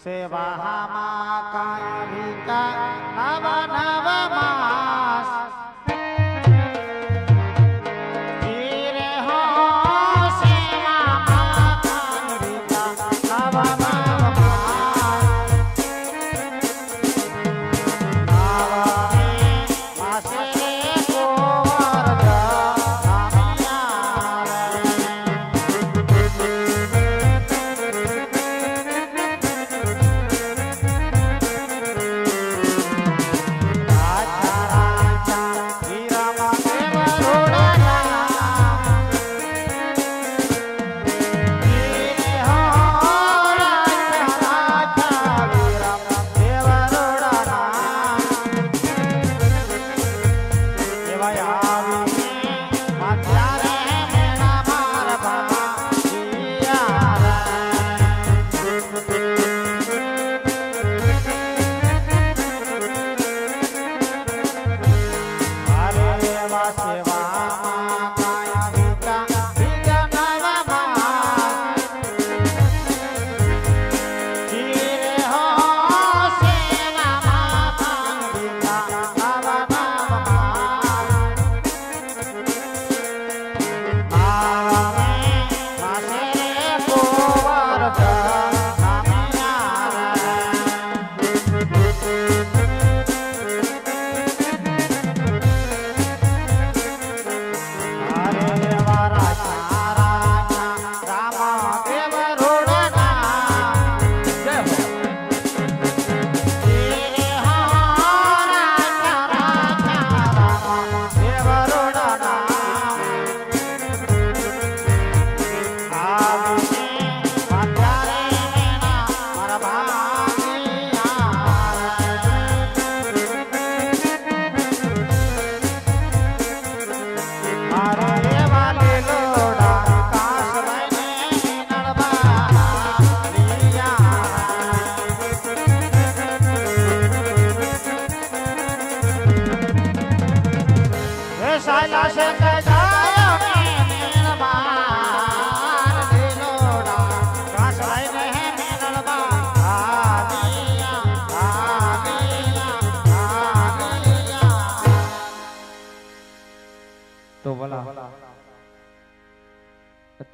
સેવામાં કાય વિકા નવ નવ માસ ધીરે હો સેવામાં કાય વિકા નવ નવ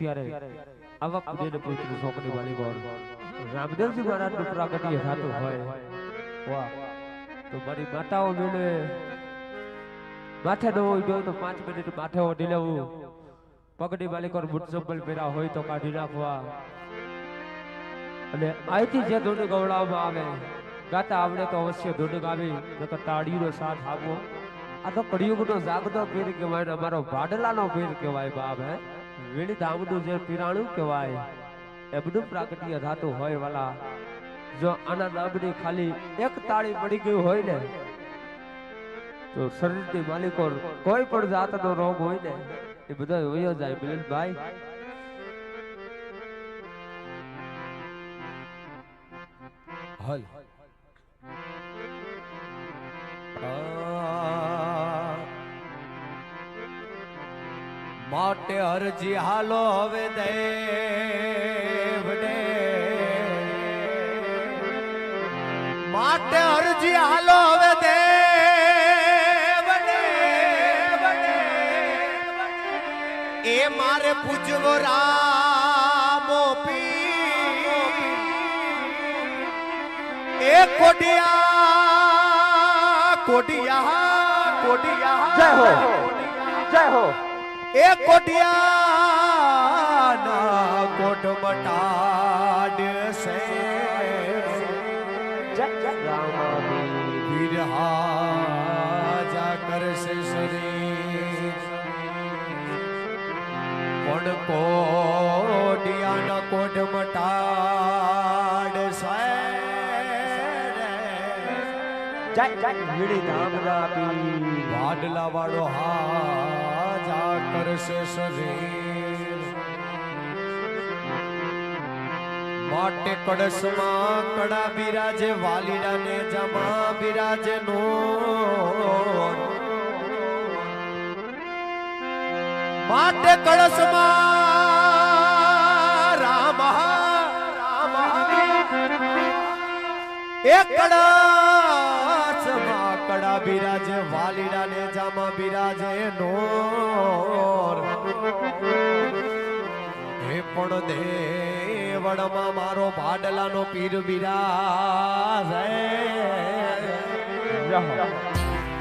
અત્યારે આવા પૂજ્ય પુત્ર છોકરી વાલી ગોર રામદેવજી મહારાજ નું પ્રાગટ્ય થતું હોય વાહ તો મારી માતાઓ મેળે માથે ન હોય જો તો 5 મિનિટ માથે ઓઢી લેવું પગડી વાલી ગોર બૂટ ચંપલ પહેરા હોય તો કાઢી નાખવા અને આઈથી જે ધૂન ગવડાવવામાં આવે ગાતા આવડે તો અવશ્ય ધૂન ગાવી નકર તાળીનો સાથ આપવો આ તો કળિયુગનો જાગતો પીર કહેવાય ને અમારો ભાડલાનો પીર કહેવાય બાપ હે વેલી દામનું જે પીરાણું કહેવાય એમનું પ્રાગટ્ય થતું હોય વાલા જો આના નામની ખાલી એક તાળી પડી ગઈ હોય ને તો શરીરની માલિકો કોઈ પણ જાતનો રોગ હોય ને એ બધો વયો જાય મિલનભાઈ હલ માટે અરજી હાલો હવે દેવને માટે અરજી હાલો હવે દેવને એ મારે પૂજવો રામો પી એ કોડિયા કોડિયા કોડિયા જય હો જય હો એ કોટિયાના કોટ મટાડ સે વિરહાજા કરશે શરીર પણ કોટિયાના કોટ મટાડ સે જય જય વીડી ધામના પી વાડલા વાળો હાજા કરશે શરીર માટે કળશમાં કડા બિરાજે વાલીડા ને જમા બિરાજે નો માટે કળશમાં રામ રામ એક કળશમાં કડા બિરાજે વાલીડા ને જામાં બિરાજે નોર હે પણ દેવળમાં મારો ભાડલાનો પીર બિરાજે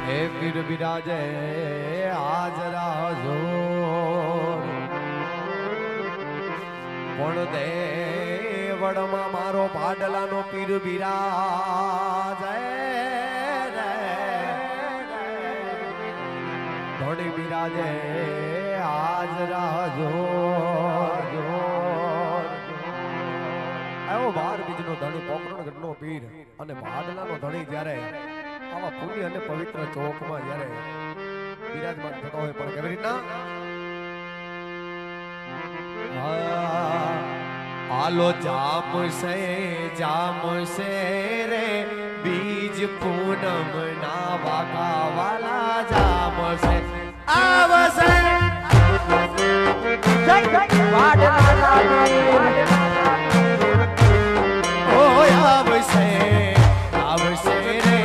હે પીર બિરાજે હાજરા જોર પણ દેવળમાં મારો ભાડલાનો પીર બિરાજે ધોળી બિરાજે હાજરા જોર આવો બાર બીજનો ધણી પોકરણ ગઢનો પીર અને ભાડલાનો ધણી જ્યારે આવા પુણ્ય અને પવિત્ર ચોકમાં જ્યારે બિરાજમાન થતો હોય પણ કેવી રીતના આલો જામશે રે બીજ પૂનમ ના વાકા વાલા જામશે આવશે આવશે રે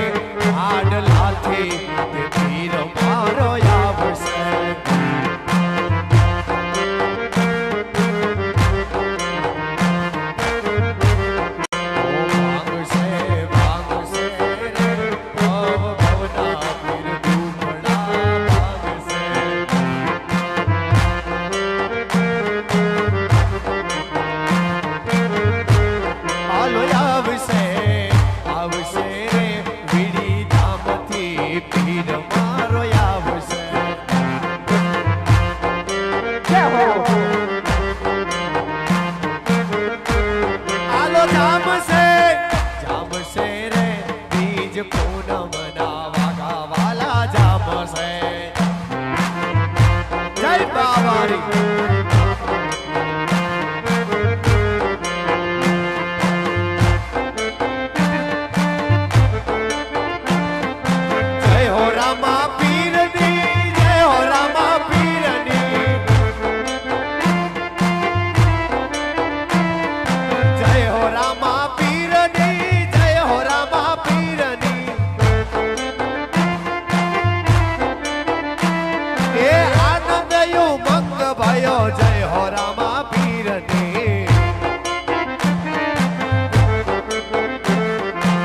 આડલાથી પીર મારો આવશે જામશે રે બીજ પૂનમ ના વાગા વાલા જામશે જય બાવારી જય હો રામા પીરની જય હો રામા પીરની જય હો રામા જય હો રામા પીરની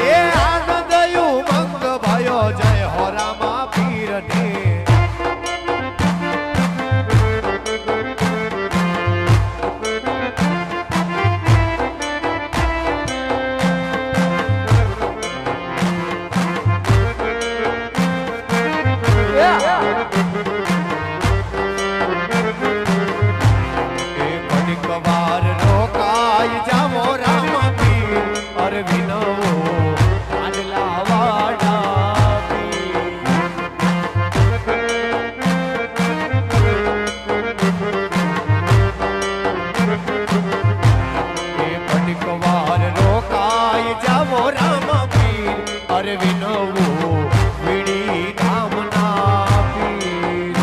એ આનંદ ઉમંગ ભયો જય હો રામા પીરની વાર રોકાઈ જાવો રામા પીર અરવિનો આડલા વાડા પડીક વાર રોકાઈ જાવો રામા પીર અરવિનો વીડી ધામના પીર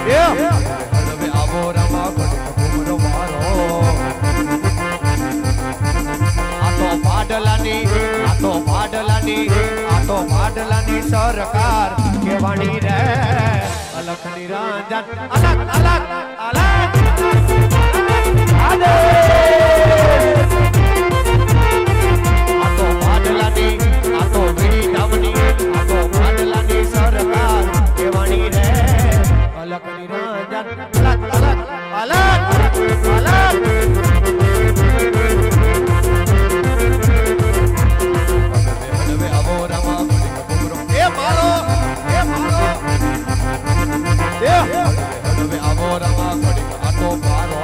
હવે આવો રામા ઘડો મારો આ તો ભાડલાની સરકાર કેવાણી રે અલખ નિરંજન અલગ અલગ અલગ આ તો ભાડલાની આ તો વીડી ધામની આ તો ભાડલાની સરકાર કેવાણી રે અલખ નિરંજન અલગ અલગ અલગ અલગ હવે આવો રામા એ મારો હવે આવો રામા આ તો મારો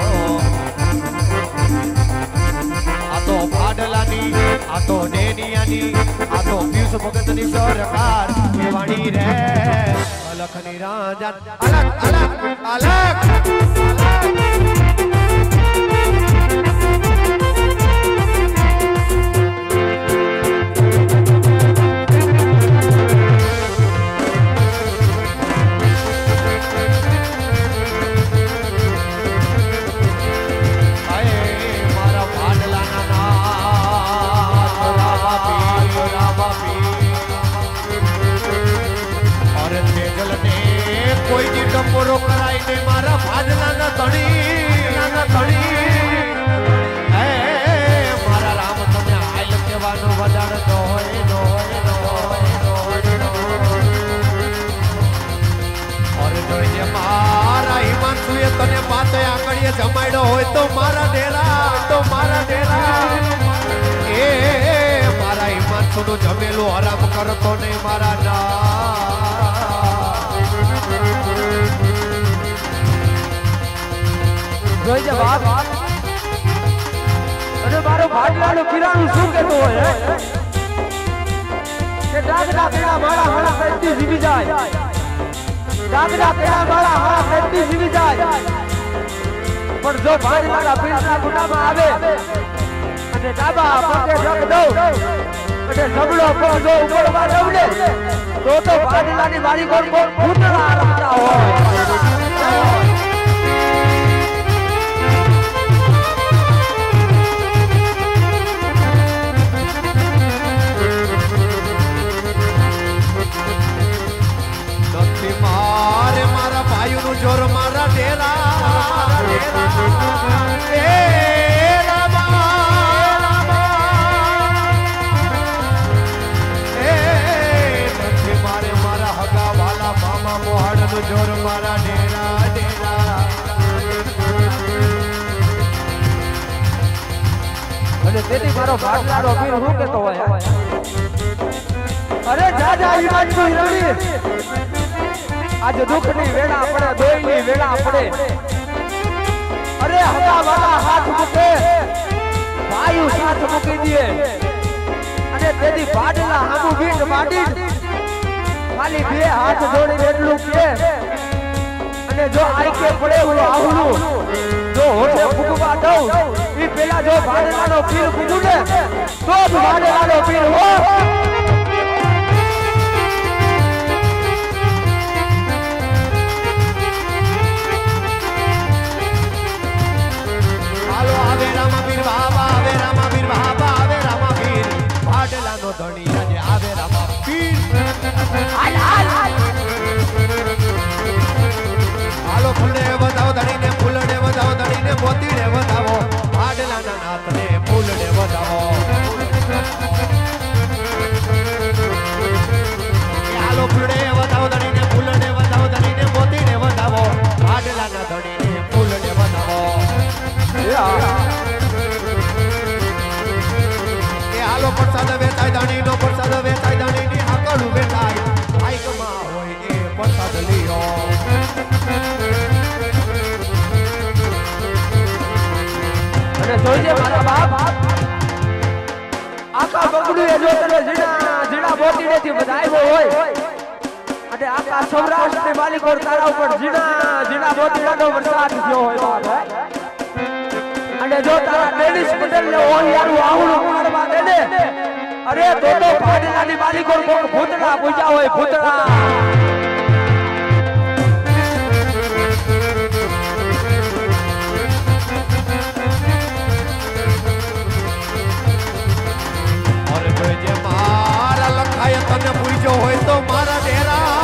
આ તો ભાડલાની આ તો ડેનિયાની આ તો પિયુષ ભગતની સરકાર કેવાણી રે અલખ નિરંજન અલગ અલગ અલગ વાડીએ જમાડ્યો હોય તો મારા ડેરા એ મારા હિમાંશુનું જમેલું હરામ કરતો નહીં મારા ના જોઈ જા બાપ અને મારો ભાડલાનો કિરાણું શું કહેતો હોય કે ડાગડા પેડા મારા હાડા ફેંટી જીવી જાય ડાગડા પેડા મારા હાડા ફેંટી જીવી જાય પણ જો ભાડલાના પીરના ગુનામાં આવે અને ડાબા પગે જગ દઉં અને જબડો પગ જો ઉપરવા દઉં તો ભાડલાની વાડી કોણ ભૂતળા રમતા હોય જોર મારા ડેરા એ નથી મારે મારા હગા વાલા મામા મોહાડનું જોર મારા ડેરા અને તેથી મારો ભાડલાનો પીર હું કહેતો હોય અરે જા જા ઈમાનજી હિરણી आज दुख नी वेला पड़े दोई नी वेला पड़े अरे हगा वाला हाथ मुके भाई साथ मुकी दिए अरे तेरी बाडला हमू बीट बाडी खाली बे हाथ जोड़ी એટલું કે અને જો આઈ કે પડે ઓલો આહુલું જો હોઠે ફૂગવા દઉં ઈ પેલા જો બાડલાનો પીર ફૂગુને તો બાડલાનો પીર હો ધણી આજે આવે રામા પીર હાલો ફૂલે વધાવો ધણીને ફૂલડે વધાવો ધણીને મોતીને વધાવો આડલાના નાથને ફૂલડે વધાવો હાલો ફૂલે વધાવો ધણીને ફૂલડે વધાવો ધણીને મોતીને વધાવો આડલાના ધણીને ફૂલડે વધાવો હાલો પ્રસાદ વેચાય દાણીનો પ્રસાદ વેચાય દાણીની આકડું વેચાય આઈકમાં હોય એ પ્રસાદ લીયો અને જોઈજે મારા બાપ આકા બગડું એ જો તને જીણા બોતીડેથી વધાવ્યો હોય અને આકા સૌરાષ્ટ્રની માલિકો તારા ઉપર જીણા બોતીડાનો વરસાદ થયો હોય બાપ અને જો તારા લેડીઝ પટેલ ને ઓહિયારું આવડું કરવા દે ને અરે તો ભાડલાની માલિકો કોક ભૂતડા પૂજા હોય ભૂતડા અરે જે મારા લખાય તને પૂજો હોય તો મારા ડેરા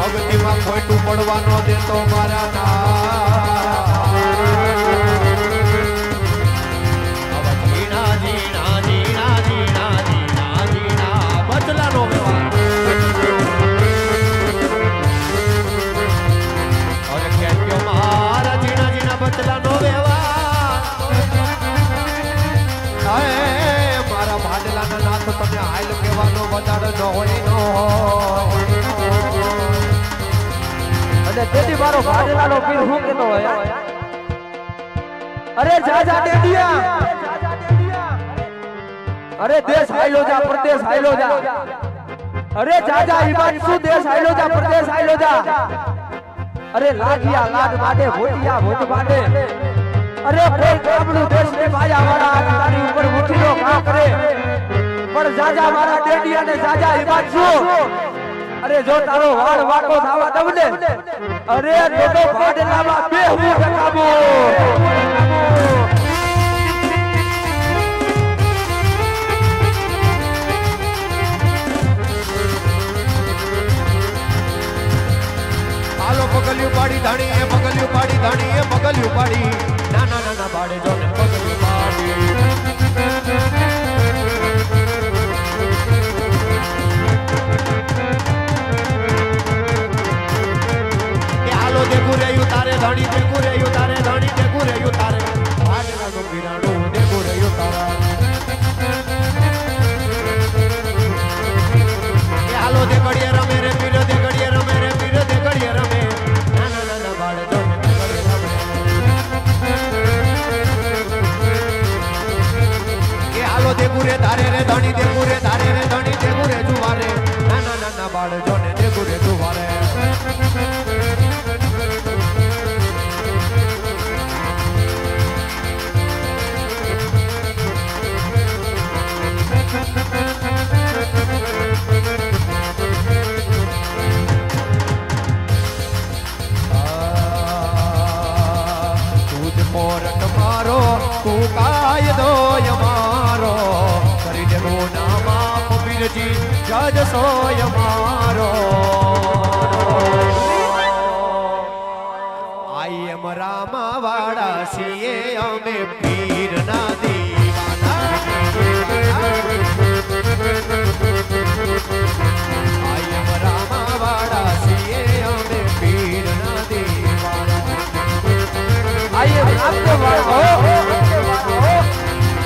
ભક્તિમાં ખોટું પડવાનો દેતો મારા બદલાનો વ્યવહાર મારા ઝીણા બદલાનો વ્યવહાર મારા ભાડલાના નાથ તમને હાલ કહેવાનો વધારે ન હોય અને તેથી મારો ભાડલાનો પીર હું કહેતો હોય અરે જાજા ડેડિયા અરે દેશ હાઈલો જા પ્રદેશ હાઈલો જા અરે જાજા ઈમાન શું દેશ હાઈલો જા પ્રદેશ હાઈલો જા અરે લાગિયા લાડ માટે ભોટિયા ભોટ માટે અરે કોઈ કામનું દેશ ને માયા વાળા તારી ઉપર મુઠીનો ઘા કરે પણ જાજા મારા ડેડિયા ને જાજા ઈમાન શું અરે જો તારો વાળ વાકો થાવા દઉં ને અરે તો ભાડલામાં બે હું ટકાબો હાલો પગલ્યું પાડી ધાણી એ પગલ્યું પાડી ધાણી એ પગલ્યું પાડી નાના નાના બાળે જો ને પગલ્યું પાડી ધારે રે ધણી દેખું રે ધારે રે ધણી દેખું રે જુવારે નાના નાના બાળજોને દેખું રે જુવારે મોરટ મારો તું કાયદો મારો કરી દેવો નામા પીરજી જજ સોય મારો આઈ એમ રામા વાળા છીએ અમે પીર ના દીવાના આઈ એમ રામા વાળા છીએ અમે પીર ના દીવાના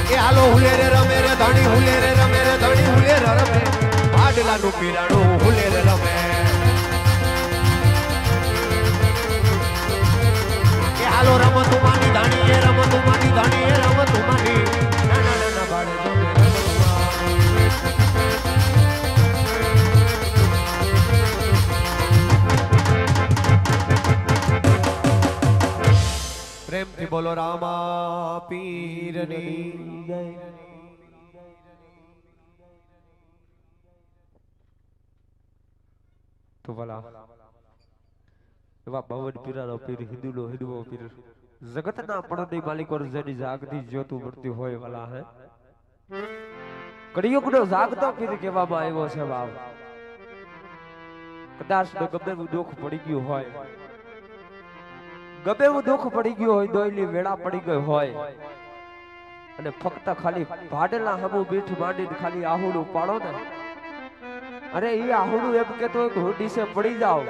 એ હાલો હુલે રે રમે રે ધણી હુલે રે રમે રે ધણી હુલે રે રમે પાડલાનું પીરાણું હુલે રે રમે એ હાલો રમતું માની ધણી એ રમતું માની ધણી એ રમતું માની નાના નાના બાળે રમે પ્રેમથી બોલો રામા પીરની જય તો ભલા એવા ભવન પીરાનો પીર હિન્દુનો હિન્દુઓ પીર જગતના પડની માલિકો જેની જાગતી જ્યોતું મળતી હોય વાલા હે કળિયુગનો જાગતો પીર કહેવામાં આવ્યો છે બાપ કદાચ ગમે એવું દુઃખ પડી ગયું હોય ગમે એવું દુઃખ પડી ગયું હોય દોયલી વેળા પડી ગઈ હોય અને ફક્ત ખાલી ભાડેલા હમું બીઠ માંડીને ખાલી આહુડું પાડો ને અરે એ આહુડું એમ કેતો હોય કે હું ડીસે પડી જાવ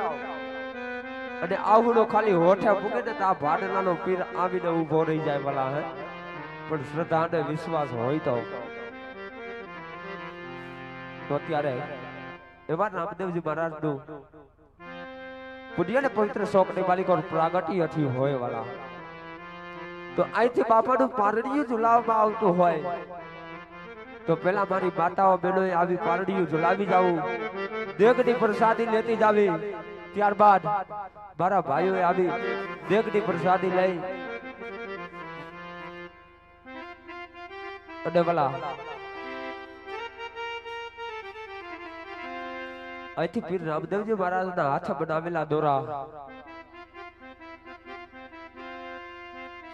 અને આહુડો ખાલી હોઠે મૂકે ને તો આ ભાડેલાનો પીર આવીને ઊભો રહી જાય વાલા હે પણ શ્રદ્ધા અને વિશ્વાસ હોય તો અત્યારે એવા રામદેવજી મહારાજ નું પુણ્ય ને પવિત્ર શોક ની માલિકો પ્રાગટ્ય થી હોય વાલા તો અહીંથી બાપાનું પારણિયું ઝુલાવવામાં આવતું હોય તો પેલા મારી માતાઓ બહેનોએ આવી પારણિયું ઝુલાવી જાવું દેગની પ્રસાદી લેતી જાવી ત્યારબાદ મારા ભાઈઓએ આવી દેગની પ્રસાદી લઈ અને વાલા અહીંથી પીર રામદેવજી મહારાજના હાથ બનાવેલા દોરા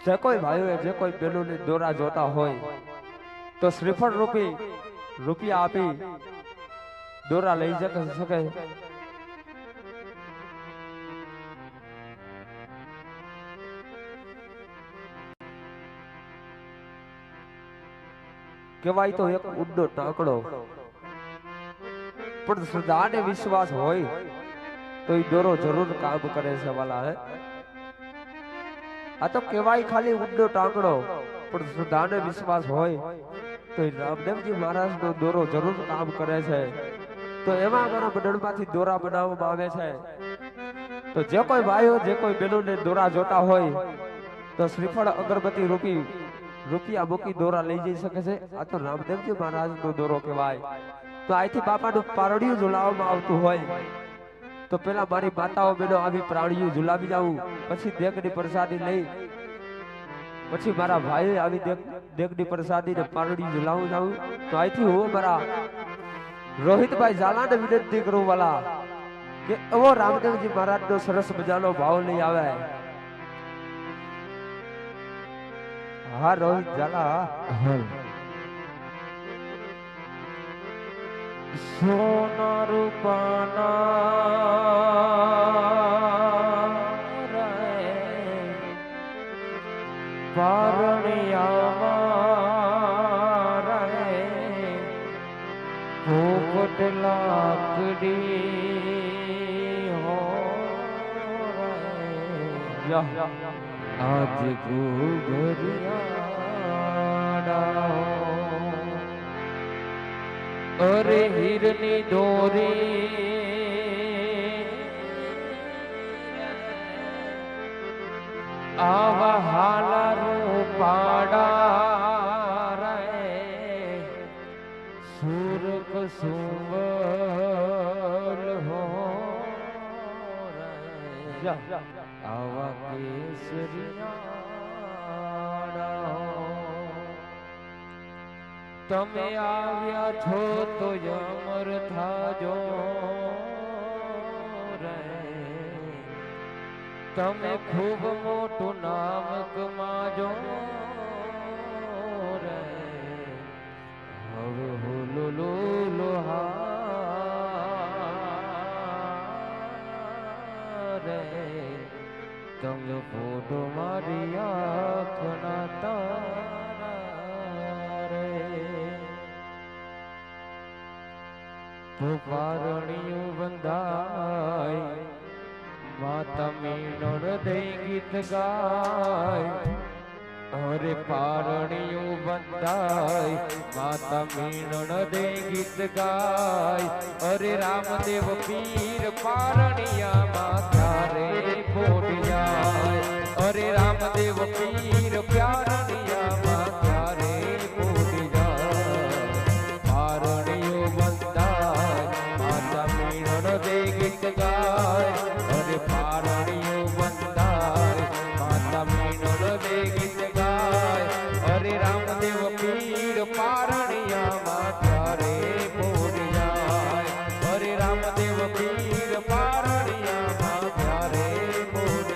જે કોઈ ભાઈઓએ જે કોઈ બહેનોને દોરા જોતા હોય તો શ્રીફળ રૂપી રૂપિયા આપી દોરા લઈ શકે કેવાય તો એક ઊંડો ટાંકડો પણ શ્રદ્ધા અને વિશ્વાસ હોય તો એ દોરો જરૂર કામ કરે છે વાલા હે આ તો કેવાય ખાલી ઊંડો ટાંકડો પણ શ્રદ્ધા અને વિશ્વાસ હોય તો એ રામદેવજી મહારાજ નો દોરો જરૂર કામ કરે છે તો એમાં અમારા મંડળમાંથી દોરા બનાવવામાં આવે છે તો જે કોઈ ભાઈઓ જે કોઈ બહેનોને દોરા જોતા હોય તો શ્રીફળ અગરબત્તી રૂપિયા મૂકી દોરા લઈ જઈ શકે છે આ તો રામદેવજી મહારાજ નો દોરો કહેવાય તો અહીંથી બાપાનું પારણિયું ઝુલાવવામાં આવતું હોય તો પેલા મારી માતાઓ બહેનો આવી પ્રાણીઓ ઝુલાવી જાવું પછી દેગની પ્રસાદી લઈ પછી મારા ભાઈએ આવી દેગની પ્રસાદી ને પારણિયું ઝુલાવું જાવું તો અહીંથી હું મારા રોહિતભાઈ ઝાલાને વિનંતી કરું વાલા કે એવો રામદેવજી મહારાજ નો સરસ મજાનો ભાવ લઈ આવે હા રોહિત ઝાલા સોના રૂપાના પારણિયામાં રહે પોપટ લાકડી હો રહે આજ ગુગરિયાડા અરે હીરની દોરી આવા હાલા રૂપાડા રે સુરક સુવલ હો આવા કેસરિયા તમે આવ્યા છો તો અમર થાજો રે તમે ખૂબ મોટું નામ કમાજો રે હવે હોલો રે તમે ફોટો મારી આંખના તારા રે તો પારણિયું બંધાય માતા મીનોર દઈ ગીત ગાય અરે પારણિયું બંધાય માતા મીનોર દઈ ગીત ગાય અરે રામદેવ પીર પારણિયામાં ક્યારે પોઢ જાય અરે રામદેવ પીર પારણિયામાં ક્યારે પોઢ જાય પારણિયું બંધાય માતા મીનોર દઈ ગીત ગાય અરે પારણિયું બંધાય માતા મીનોર દઈ ગીત ગાય અરે રામદેવ પીર પારણિયામાં ક્યારે પોઢ જાય અરે રામદેવ પીર પારણિયામાં ક્યારે પોઢ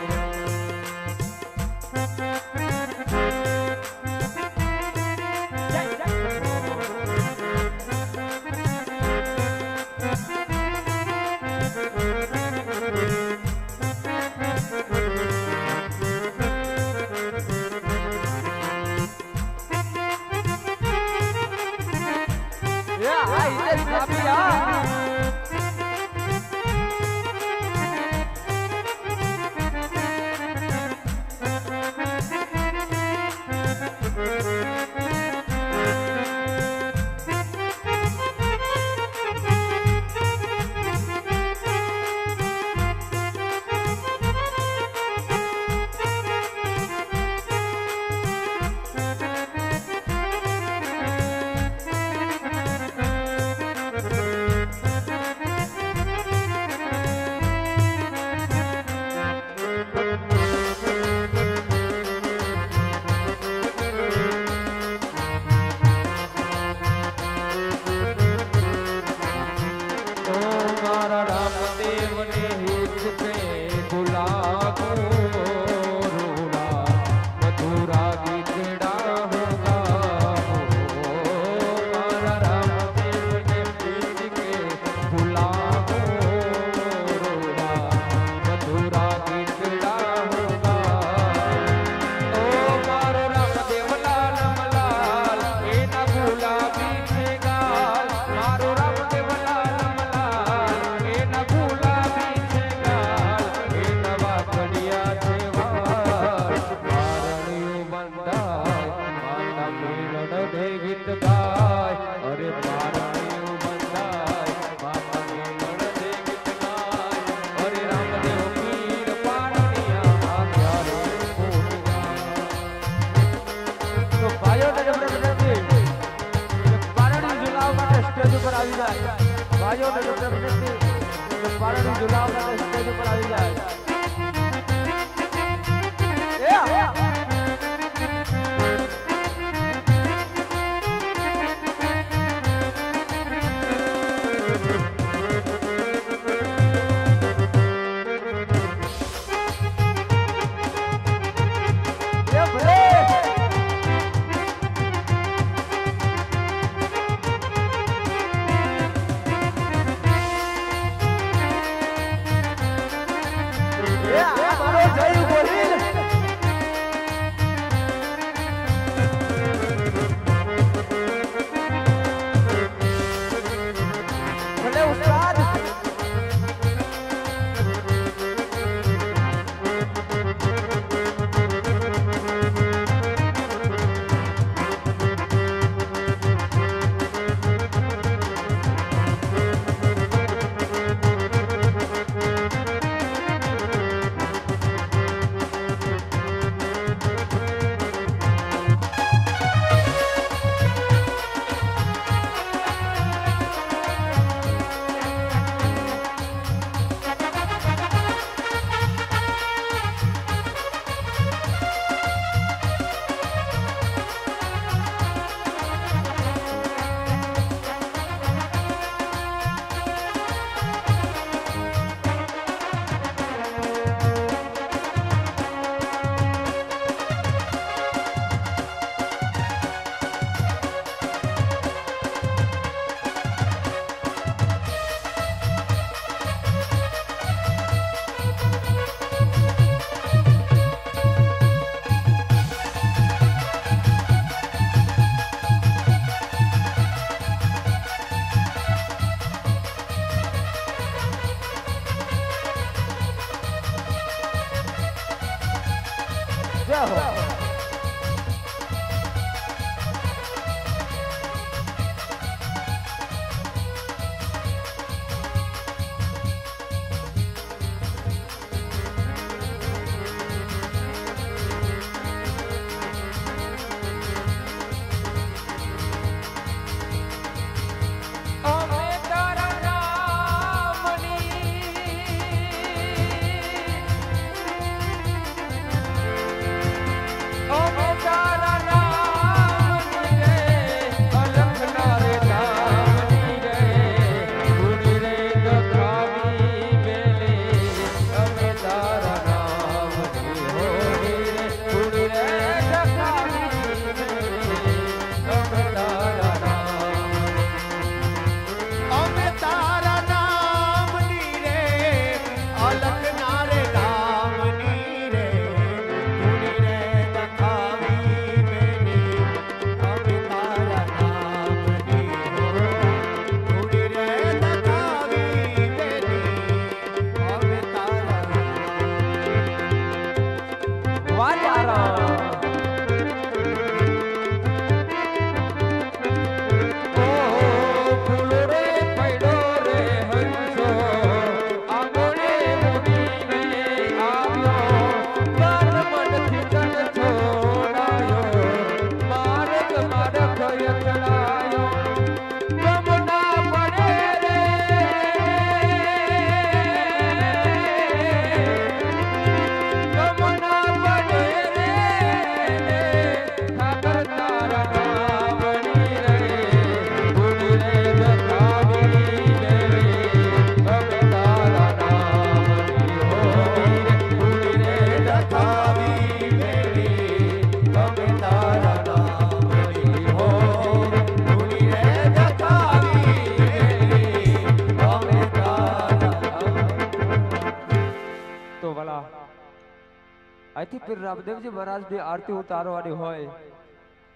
અહીંથી પીર રામદેવજી મહારાજની આરતી ઉતારવાની હોય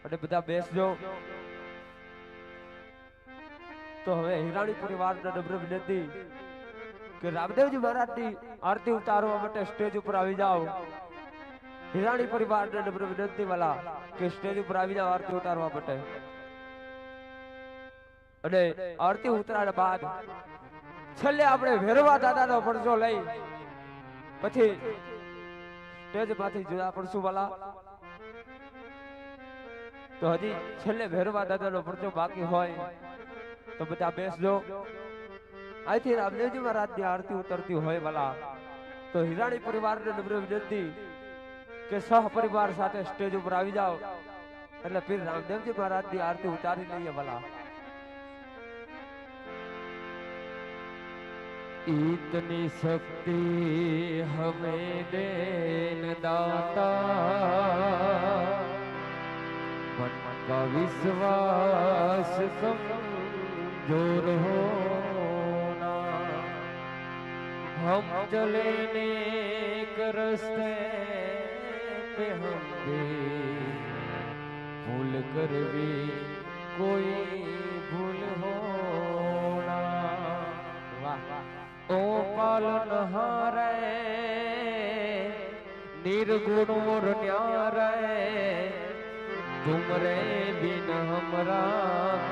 અને બધા બેસજો. તો હવે હિરાણી પરિવારને નમ્ર વિનંતી કે રામદેવજી મહારાજની આરતી ઉતારવા માટે સ્ટેજ ઉપર આવી જાઓ. હિરાણી પરિવારને નમ્ર વિનંતી વાલા કે સ્ટેજ ઉપર આવી જાઓ આરતી ઉતારવા માટે. અને આરતી ઉતાર્યા બાદ છેલ્લે આપણે ભેરવા દાદાનો પડજો લઈ પછી સ્ટેજ માંથી જુદા પડશું વાલા. તો હજી છેલ્લે ભેરવા દાદાનો પડજો બાકી હોય તો બધા બેસજો. અહીંથી રામદેવજી મહારાજની આરતી ઉતરતી હોય વાલા તો હિરાણી પરિવારને નમ્ર વિનંતી કે સહપરિવાર સાથે સ્ટેજ ઉપર આવી જાઓ એટલે પીર રામદેવજી મહારાજની આરતી ઉતારી લઈએ વાલા. इतनी शक्ति हमें देन दाता मन का विश्वास कमजोर होना हम चले नेक रास्ते पे हम भी भूल कर भी कोई भूल होना. वाह वाह. ओ पालन हारे निर्गुण और न्यारे तुमरे बिन हमरा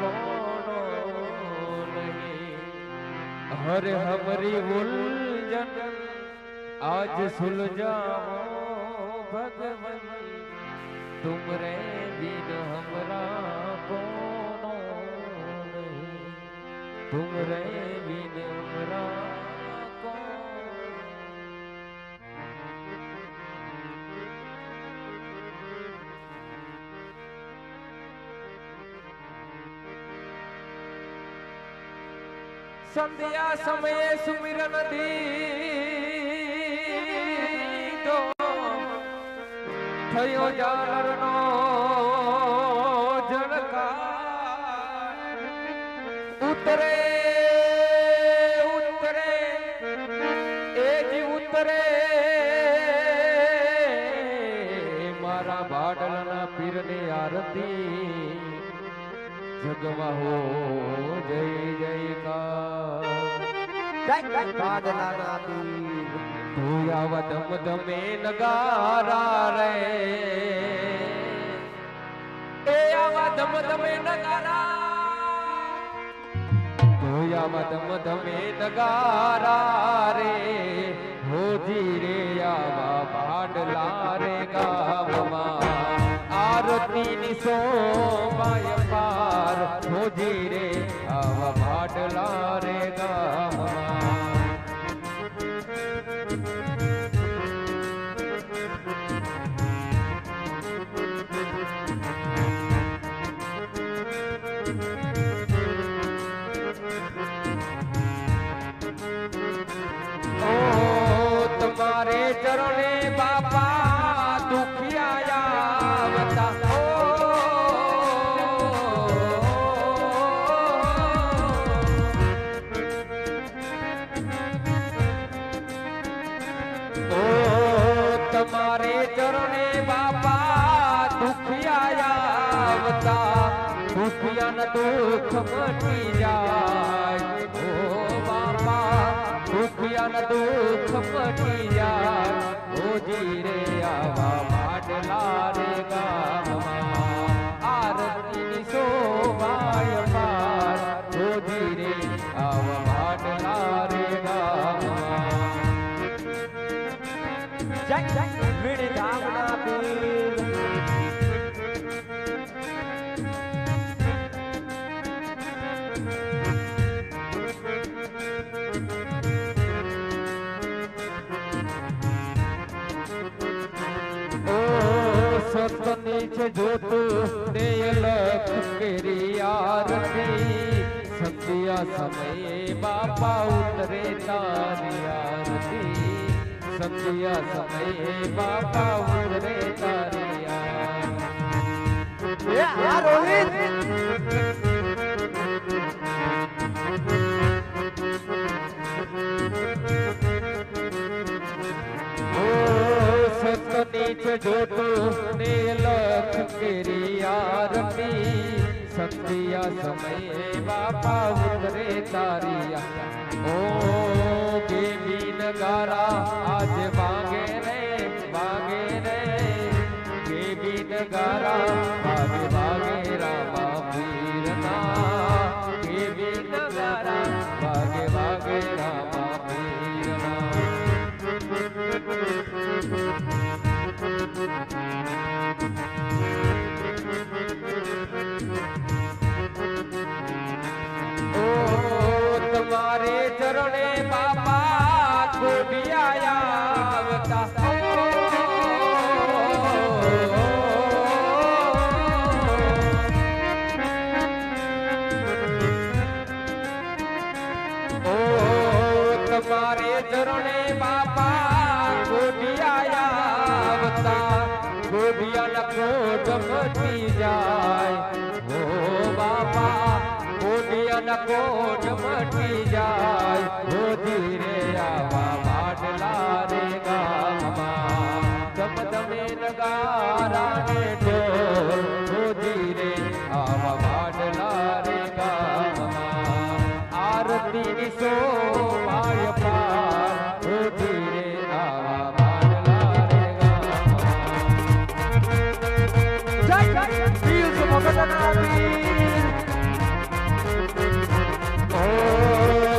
कोनो नहीं. हर हमारी उलझन आज सुलझाओ भगवन तुमरे बिन हमरा कोनो नहीं. तुमरे बिन हमरा संध्या समये सुमिरन दीदो थयो जालरनो झणकार उतरे उतरे एज उतरे मारा भाडलना पीरने आरती जगवा हो जय जयकार. भाडलाना पीर धोया दम दमे नगारा रे ए आवा दम दमे नगारा धोया दम दमे नगारा रे हो धीरे आवा भाडला रे गावમાં आरती ની શોભાય પાર હોજી રે આવા ભાડલા રે ગામમાં. ઓ તમારે ચરણે બાપા દુખિયા આવતા તમારે ચરણે બાપા દુખિયા આવતા દુખિયાના દુઃખ મટી જાય. ઓ બાપા દુખિયાના દુઃખ મટી જાય. ઓ જીરે આવા ભાડલા રે ગામમાં આરતીની શોભાય પાર. ઓ જીરે આવા ભાડલા રે ગામમાં વીણી ધામના પીર ઓ સતની છે જોતું ને લખ કેરી આરતી સંધ્યા સમયે બાપા ઉતરે તારી આરતી. સંધ્યા સમયે બાપા ઉતરે તારી આરતી. રોહિત ઓ સતની સમયે બાપા ઉતરે તારી ઓ દેવી નગારા આજ વાગે રે દેવી નગારા વાગે વાગે રામા પીરના દેવી નગારા વાગે વાગે રામા પીરના તમારે ચરણે બાપા ગોડિયા આવતા તમારે ચરણે બાપા ગોડિયા આવતા ગોડિયાના કોટ મટી જાય ઓ બાપા ગોડિયાના કોટ મટી જાય હો ધીરે આવા બાટલા રે ગામમાં ધમધમે નગારા ને ઢોલ હો ધીરે આવા બાટલા રે ગામમાં આરતી ની શોભાય પાર હો ધીરે આવા બાટલા રે ગામમાં જય જય દિલ સે ભગતના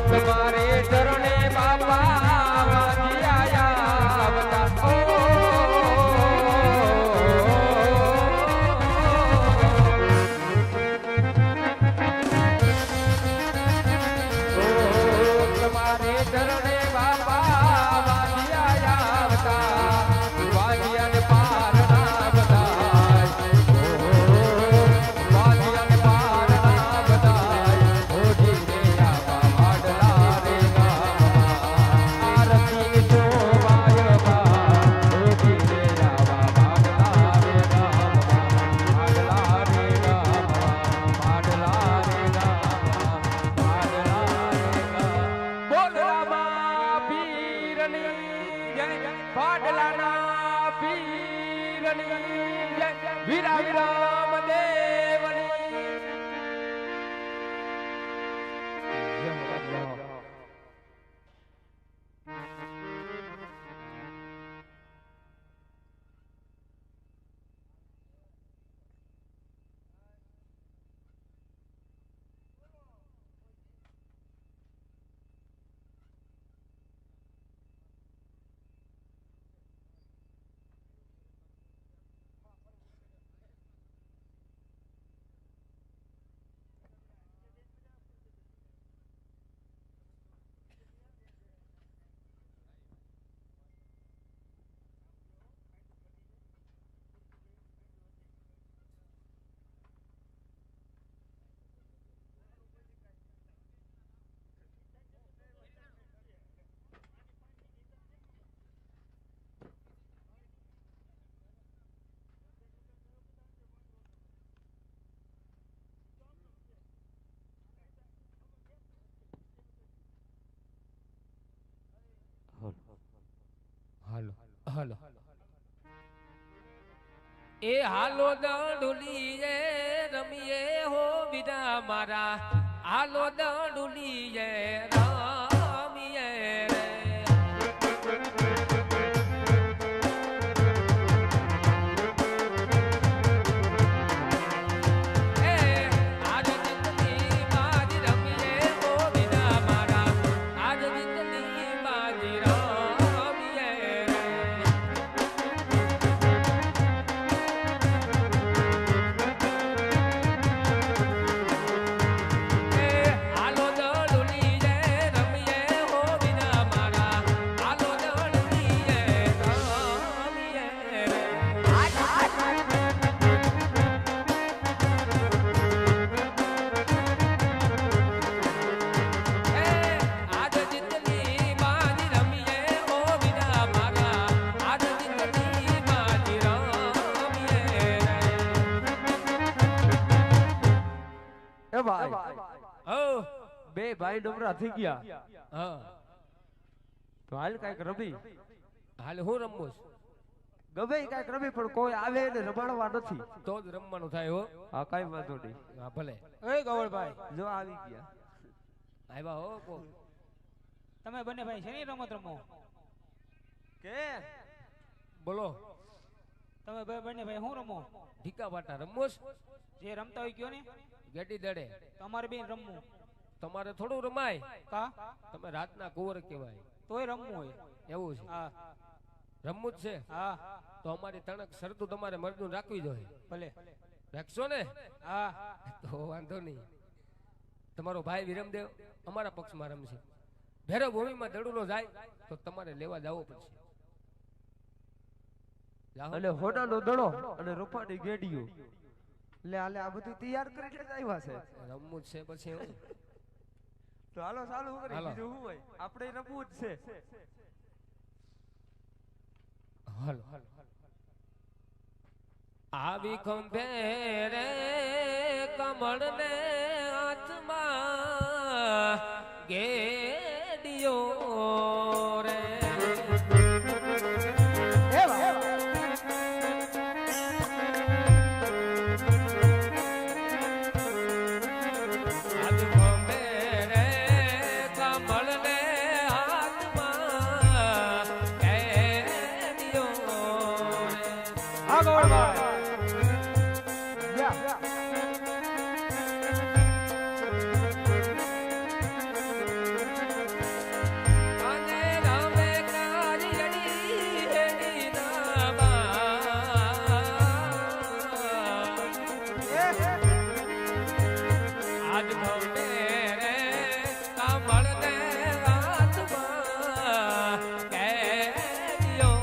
તમારે ચરણે બાપા વાજિયા આવતા તમારે ચરણે બાપા વાજિયા આવતા વાજિયાને પાર ના બધાય વાજિયાને પાર ના બધાય ઓજી વીરા વિરામ દેવની હાલો હાલો એ હાલો દંડુલીએ રમીએ હો વિના મારા હાલો દંડુલીએ રમીએ રે બે ભાઈ ડમરા થઈ ગયા હા તો હાલ કઈક રમી હાલ હું રમું ગમે ઈ કાંઈક રમી પણ કોઈ આવે ને રમાડવા નથી. તો જ રમવાનું થાય હો. હા કાંઈ વાંધો નહીં. હા ભલે. એ ગવળભાઈ જો આવી ગયા. આવ્યા હો કો. તમે બંને ભાઈ શેની રમત રમો? કે બોલો. તમે બંને ભાઈ શું રમો? ઢીકા પાટા રમોસ. જે રમતા હોય કયો ને. ગેડી દડે. તમારે બેન રમવું. તમારે થોડું રમાય. કા તમે રાતના કુંવર કહેવાય. તોય રમવું હોય. એવું છે. હા રમવું જ છે. હા તો અમારી તણક શરતું તમારે મરદું રાખવી જોઈએ. ભલે. રાખશો ને? હા તો વાંધો નહીં. તમારો ભાઈ વિરમદેવ અમારા પક્ષમાં રમશે. ભેરવ ભૂમિમાં દડુલો જાય તો તમારે લેવા જવો પડશે. જાઓ. અને હોનાનો દડો અને રૂપાની ગેડીઓ એટલે હાલે આ બધું તૈયાર કરીને જ આવ્યા છે. રમવું જ છે પછી હું. તો હાલો ચાલુ કરી હાલો. બીજું શું હોય? આપણે રમવું જ છે. હાલો. આવી ખંભે રે કમળ ને હાથમાં ગેડિયો રે. આવી ખંભે રે કમળ ને હાથમાં ગેડિયો રે. હા ગવળભાઈ અને રામે કાજડી હેડી નાબા. આજ ખંભે રે કમળ ને હાથમાં ગેડિયો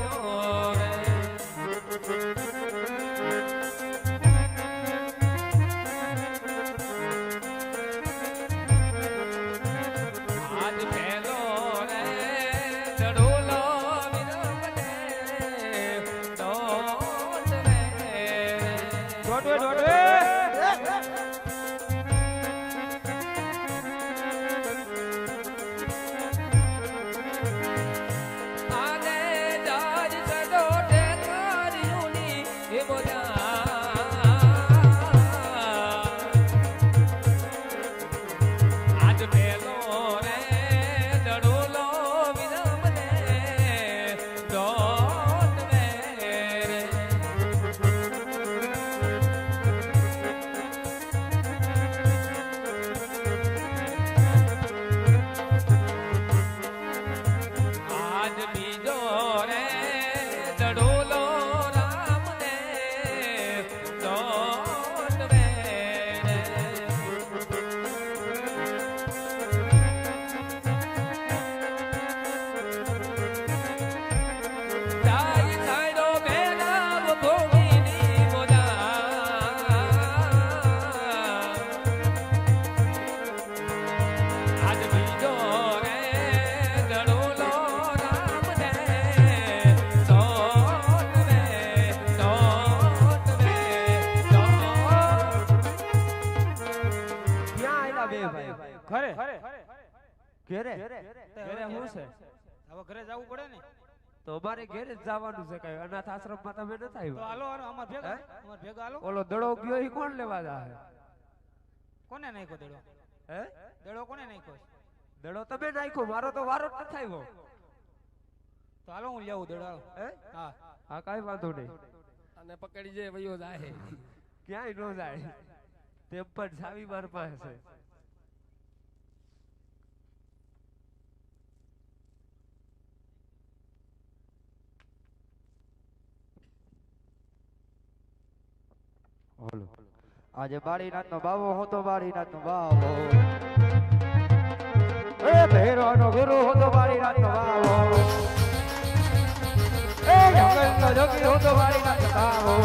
રે. આજ પેલો રે દડુલો વિરમને દોટ રે. દોડવે દોડવે આને જાજ સડોટે કર્યુંની એ બોલા. આજ પેલો રે દડુલો વિરમને દોટ રે. આજ બીજો રે દડુલો રામને દોટ રે. જાય સાઈડો બેનાવ ભોગીની બોલા. આજ બીજો રે દડુલો રામને દોટ રે. દોટ રે. દોટ. ક્યાં આયલા બે ભાઈ? ઘરે ઘેરે ઘેરે શું છે? હવે ઘરે જવું પડે ને. તો અમારે ઘેરે જ જવાનું છે. કઈ અનાથ આશ્રમમાં તમે નથી તો આવ્યા? હાલો હાલો અમાર ભેગા હે? અમાર ભેગા હાલો. ઓલો દડો ગયો ઈ કોણ લેવા જાય? કોને નાખ્યો દેડો? હે? દેડો કોને નાખ્યો? દડો તમે નાખ્યો, મારો તો વારો જ નથી આવ્યો. તો હાલો હું લેવું દેડો હાલો. હે? હા હા કાંઈ વાંધો નહીં. અને પકડી જે વયો જાય. ક્યાંય ન જાય. તેમ પણ ચાવી માર પાસે છે. બોલો આજે બાળીનાથ નો બાવો હતો, બાળીનાથ નો બાવો એ ભેરો નો ગુરુ હતો, બાળીનાથ નો બાવો એ જંગલ નો જોગી હતો, બાળીનાથ નો બાવો.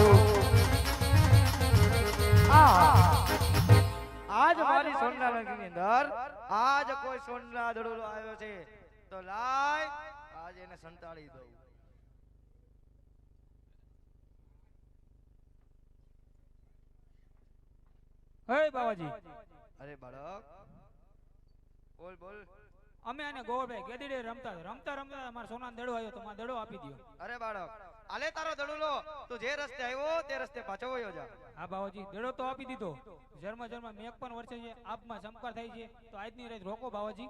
આજ મારી સોનલા નગરી ની અંદર આજ કોઈ સોનલા દડુલો આવ્યો છે તો લાય આજ એને સંતાડી દઉં. હે બાવાજી અરે બાળક બોલ બોલ. અમે અને ગોળભાઈ ગેડીડે રમતા રમતા રમતા અમારા સોના દેડો આવ્યો તો મારો દેડો આપી દયો. અરે બાળક આલે તારો દડુલો તું જે રસ્તે આવ્યો તે રસ્તે પાછો વયો જા. હા બાવાજી દેડો તો આપી દીધો. જર્મા મેઘ પણ વરસે છે, આપમાં ચમકાર થાય છે, તો આજની રાત રોકો બાવાજી.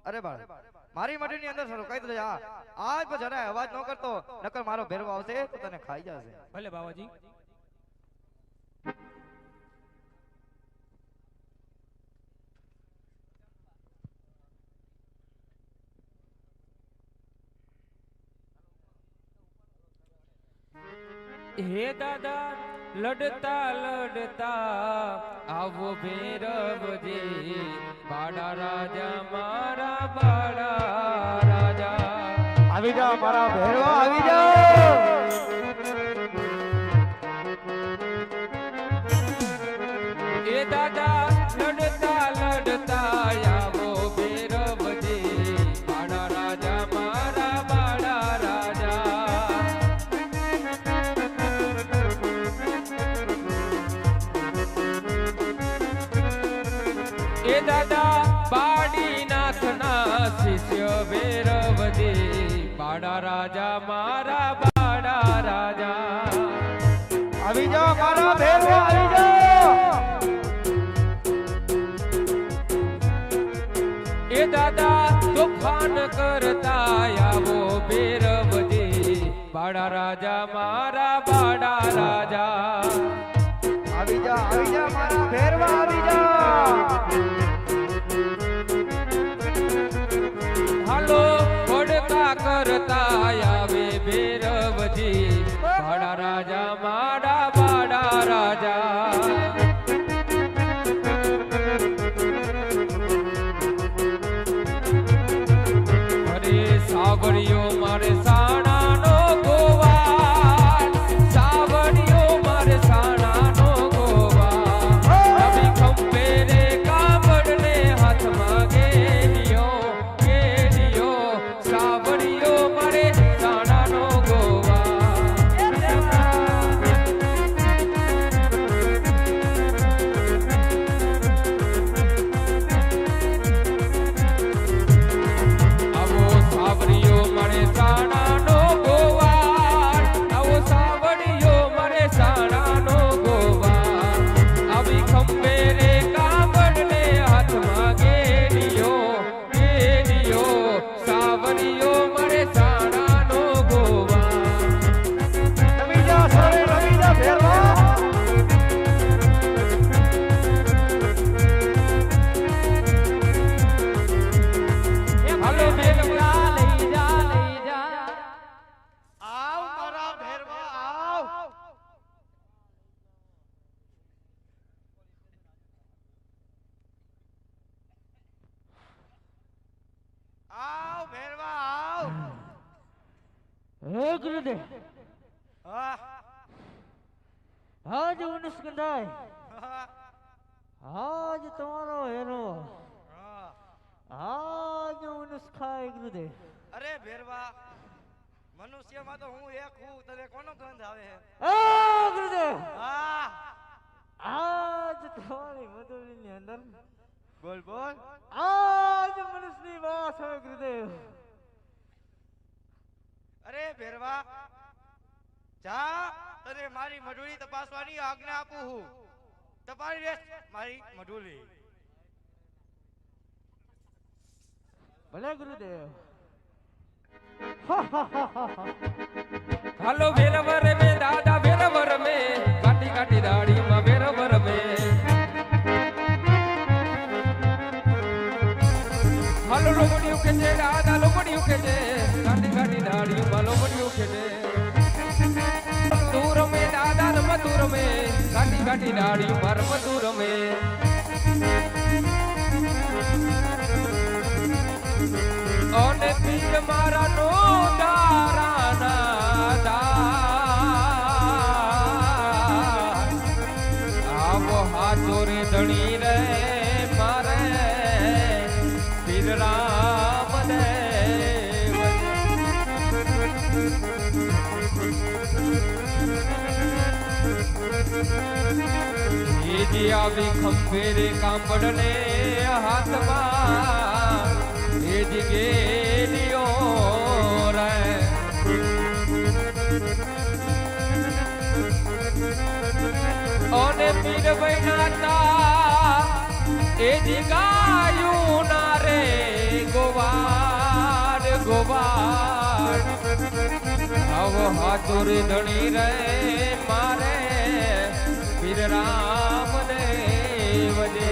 અરે બાળ મારી મઢીની અંદર સરો કહી દે આજ પર જરાય અવાજ ન કરતો નકર મારો ભેરવો આવશે તો તને ખાઈ જશે. ભલે બાવાજી. હે દાદા લડતા લડતા આવો ભૈરવજી, બાડા રાજા મારા બાડા રાજા. આવી જા મારા ભેરવા આવી જા. એ દાદા લડતા લડતા આવો ભૈરવજી, બાડા રાજા મારા બાડા રાજા. એ દાદા બાડીનાથના શિષ્ય ભૈરવજી, બાડા રાજા મારા બાડા રાજા. આવી જા મારા ભેરવા આવી જા. એ દાદા તોફાન કરતા આવો ભૈરવજી, બાડા રાજા મારા બાડા રાજા. આવી જા મારા ભેરવા આવી જા. હાલો પડકા કરતા આવે ભૈરવજી, બાડા રાજા મારા બાડા રાજા. અરે સાવરિયો મારે સાણાનો ગોવાળ, સાવરિયો મારે સાણાનો ગોવાળ. રવિ ખંભે રે કાપડને હાથમાં ગેલિયો, ગેલિયો, સાવરિયો મારે સાણાનો ગોવાળ. આવો સાવરિયો મારે સાણાનો ગોવાળ, આવો સાવરિયો મારે સાણાનો ગોવાળ. આવી ખંભે રે કાપડને હાથમાં ગેલિયો, ગેલિયો, સાવરિયો મારે સાણાનો ગોવાળ. રમી જા સોરે રમી જા ભેરવા. હાલો ભૈરવા લઈ જા, લઈ જા. આવ મારા ભેરવા આવ. આવ ભેરવા આવ. હે ગુરુદેવ, હા આજ ઉનસ્કંદાય, હા, આજ તમારો હેરો, હા. આજ ઉનસ્ખાય ગુરુદેવ. અરે ભેરવા મનુષ્યમાં તો હું એક હું તને કોનો ગંધ આવે છે? આ ગુરુદેવ, હા આજ તમારી મધુરીની અંદર બોલ બોલ. આજ મનુષ્યની વાત હોય ગુરુદેવ. અરે ભેરવા જા તને મારી મઢુલી તપાસવાની આજ્ઞા આપું હું. તપાસી લે મારી મઢુલી. ભલે ગુરુદેવ. હાલો ભેરવર મે દાદા ભેરવર મે, કાટી કાટી દાઢીમાં ભેરવર મે. હાલો લોમડિયું કે છે દાદા, લોમડિયું કે છે, કાટી કાટી દાઢીમાં લોમડિયું કે છે. મધુર મે દાદા મધુર મે, કાટી કાટી દાઢીમાં મધુર મે. અને પીર મારા નો દારાના દાર, આવો હાથો રે ધણી રે મારે પીર રામ દેવ. જી આવી ખંભે રે કાંબડને હાથમાં, એ જ ગેલિયો રે. ઓને પીર બૈનાતા એ જી ગાયું ના રે ગોવાડ ગોવાડ આવો હાથુર ધણી રે મારે પીર રામ દેવ દે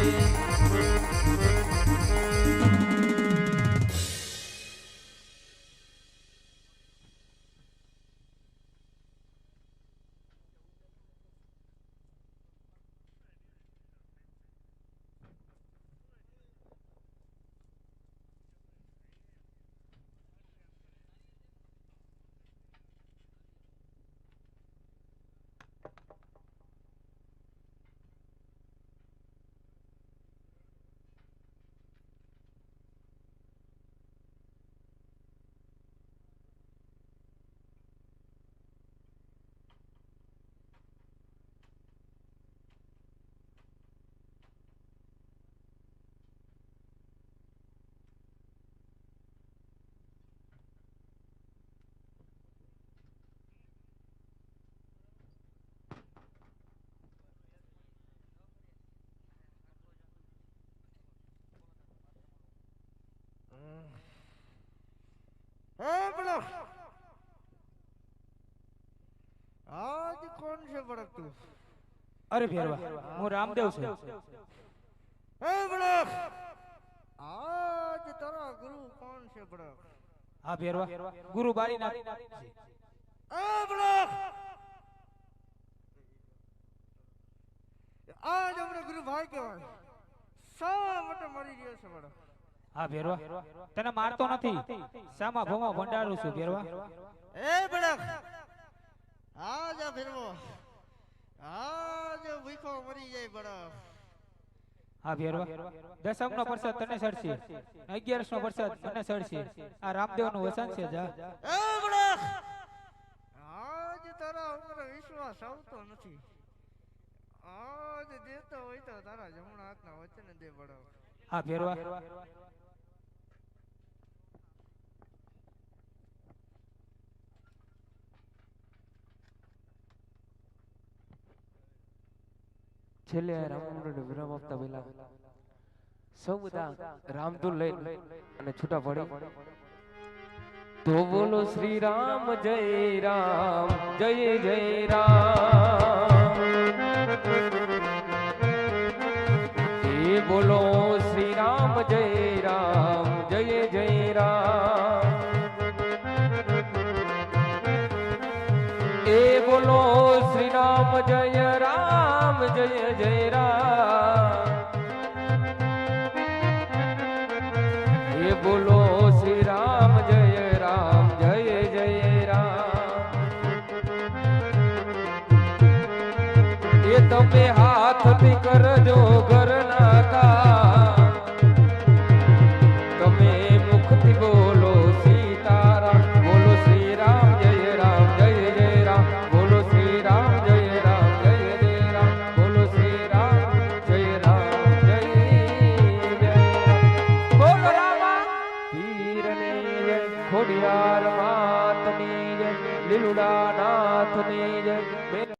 बोलो आज कौन से भड़कतू અરે ભેરવા હું રામદેવ છું ए बोलो आज तेरा गुरु कौन से भड़क હા ભેરવા ગુરુ બારીનાથ છે. ए बोलो आज हमरे गुरु भाई के शा मटे मरी गयो છે બડો હા ભેરવા તને મારતો નથી સામા ભોમા ભંડારું છું ભેરવા ए बड़क आज फिरवो आज भूखो मरी जाए बड़क હા ભેરવા દસમ નો પ્રસાદ તને સડશે 11 નો પ્રસાદ મને સડશે આ રામદેવ નું વચન છે જા ए बड़क आज तारा उमर विश्वास આવતો નથી आज દેતો હોય તો તારા જમણા હાથના વચન દે બડક હા ભેરવા છેલ્લે રામનો વિરામ આપતા પહેલા સૌ બધા રામધૂન લઈ અને છૂટા પડી તો બોલો શ્રી રામ જય રામ જય જય રામ એ બોલો શ્રી રામ જય રામ જય જય રામ એ બોલો શ્રી રામ જય રામ જય જય રામ એ બોલો શ્રી રામ જય રામ જય જય રામ એ તમે હાથથી કરજો ઘરના કામ તમે મુખથી બોલો સીતારામ બોલો શ્રી રામ જય રામ જય જય રામ બોલો શ્રી રામ જય રામ જય જય રામ બોલો શ્રી રામ જય રામ જય જય રામ બોલો રામા પીરની જય ખોડિયાર માતની જય લીલુડા નાથની જય